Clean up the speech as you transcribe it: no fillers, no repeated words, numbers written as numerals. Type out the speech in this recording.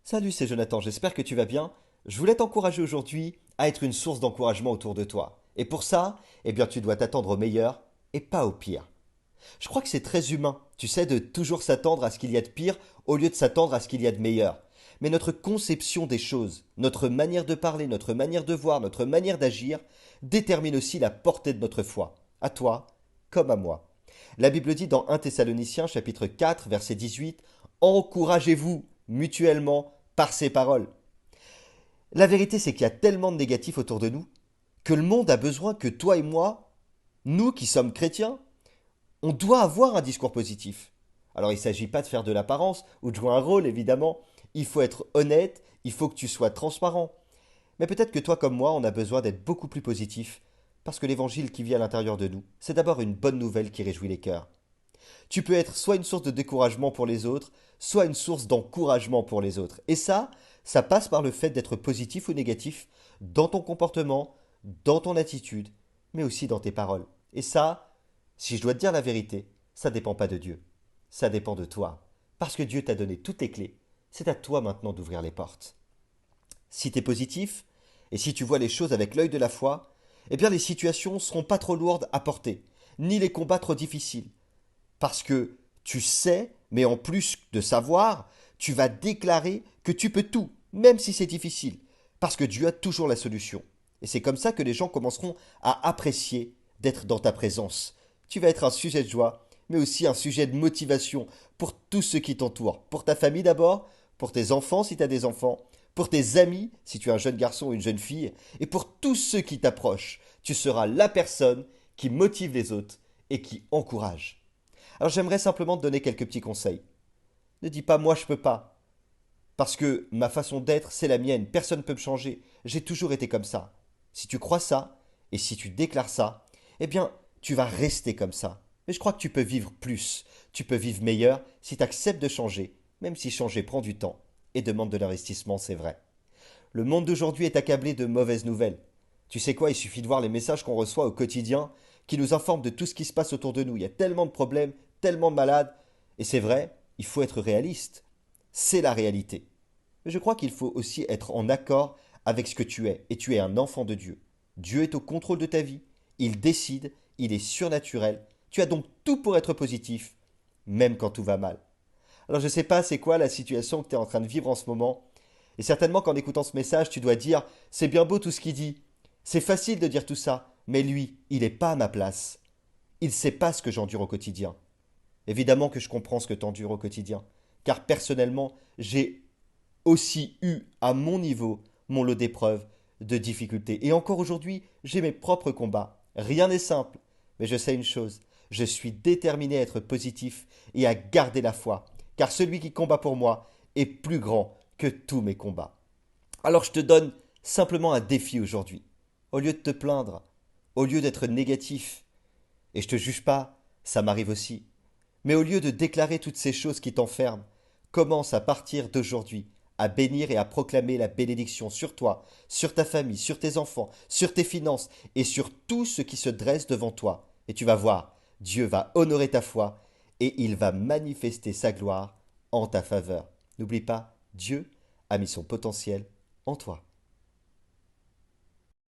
Salut, c'est Jonathan, j'espère que tu vas bien. Je voulais t'encourager aujourd'hui à être une source d'encouragement autour de toi. Et pour ça, eh bien, tu dois t'attendre au meilleur et pas au pire. Je crois que c'est très humain, tu sais, de toujours s'attendre à ce qu'il y a de pire au lieu de s'attendre à ce qu'il y a de meilleur. Mais notre conception des choses, notre manière de parler, notre manière de voir, notre manière d'agir, détermine aussi la portée de notre foi, à toi comme à moi. La Bible dit dans 1 Thessaloniciens chapitre 4 verset 18, encouragez-vous mutuellement par ces paroles. La vérité, c'est qu'il y a tellement de négatifs autour de nous que le monde a besoin que toi et moi, nous qui sommes chrétiens, on doit avoir un discours positif. Alors il ne s'agit pas de faire de l'apparence ou de jouer un rôle, évidemment. Il faut être honnête, il faut que tu sois transparent. Mais peut-être que toi comme moi, on a besoin d'être beaucoup plus positif, parce que l'évangile qui vit à l'intérieur de nous, c'est d'abord une bonne nouvelle qui réjouit les cœurs. Tu peux être soit une source de découragement pour les autres, soit une source d'encouragement pour les autres. Et ça passe par le fait d'être positif ou négatif dans ton comportement, dans ton attitude, mais aussi dans tes paroles. Et ça, si je dois te dire la vérité, ça ne dépend pas de Dieu. Ça dépend de toi. Parce que Dieu t'a donné toutes les clés. C'est à toi maintenant d'ouvrir les portes. Si tu es positif, et si tu vois les choses avec l'œil de la foi, eh bien les situations ne seront pas trop lourdes à porter, ni les combats trop difficiles. Parce que tu sais, mais en plus de savoir, tu vas déclarer que tu peux tout, même si c'est difficile. Parce que Dieu a toujours la solution. Et c'est comme ça que les gens commenceront à apprécier d'être dans ta présence. Tu vas être un sujet de joie, mais aussi un sujet de motivation pour tous ceux qui t'entourent. Pour ta famille d'abord, pour tes enfants si tu as des enfants, pour tes amis si tu es un jeune garçon ou une jeune fille, et pour tous ceux qui t'approchent. Tu seras la personne qui motive les autres et qui encourage. Alors j'aimerais simplement te donner quelques petits conseils. Ne dis pas moi je peux pas, parce que ma façon d'être c'est la mienne, personne ne peut me changer, j'ai toujours été comme ça. Si tu crois ça, et si tu déclares ça, eh bien tu vas rester comme ça. Mais je crois que tu peux vivre plus, tu peux vivre meilleur si tu acceptes de changer, même si changer prend du temps et demande de l'investissement, c'est vrai. Le monde d'aujourd'hui est accablé de mauvaises nouvelles. Tu sais quoi, il suffit de voir les messages qu'on reçoit au quotidien qui nous informent de tout ce qui se passe autour de nous. Il y a tellement de problèmes, tellement de malades. Et c'est vrai, il faut être réaliste. C'est la réalité. Mais je crois qu'il faut aussi être en accord avec ce que tu es. Et tu es un enfant de Dieu. Dieu est au contrôle de ta vie. Il décide. Il est surnaturel. Tu as donc tout pour être positif, même quand tout va mal. Alors je ne sais pas c'est quoi la situation que tu es en train de vivre en ce moment, et certainement qu'en écoutant ce message, tu dois dire, c'est bien beau tout ce qu'il dit. C'est facile de dire tout ça, mais lui, il n'est pas à ma place. Il ne sait pas ce que j'endure au quotidien. Évidemment que je comprends ce que tu endures au quotidien, car personnellement, j'ai aussi eu à mon niveau mon lot d'épreuves, de difficultés. Et encore aujourd'hui, j'ai mes propres combats. Rien n'est simple, mais je sais une chose, je suis déterminé à être positif et à garder la foi, car celui qui combat pour moi est plus grand que tous mes combats. Alors je te donne simplement un défi aujourd'hui. Au lieu de te plaindre, au lieu d'être négatif, et je te juge pas, ça m'arrive aussi, mais au lieu de déclarer toutes ces choses qui t'enferment, commence à partir d'aujourd'hui à bénir et à proclamer la bénédiction sur toi, sur ta famille, sur tes enfants, sur tes finances et sur tout ce qui se dresse devant toi. Et tu vas voir, Dieu va honorer ta foi et il va manifester sa gloire en ta faveur. N'oublie pas, Dieu a mis son potentiel en toi.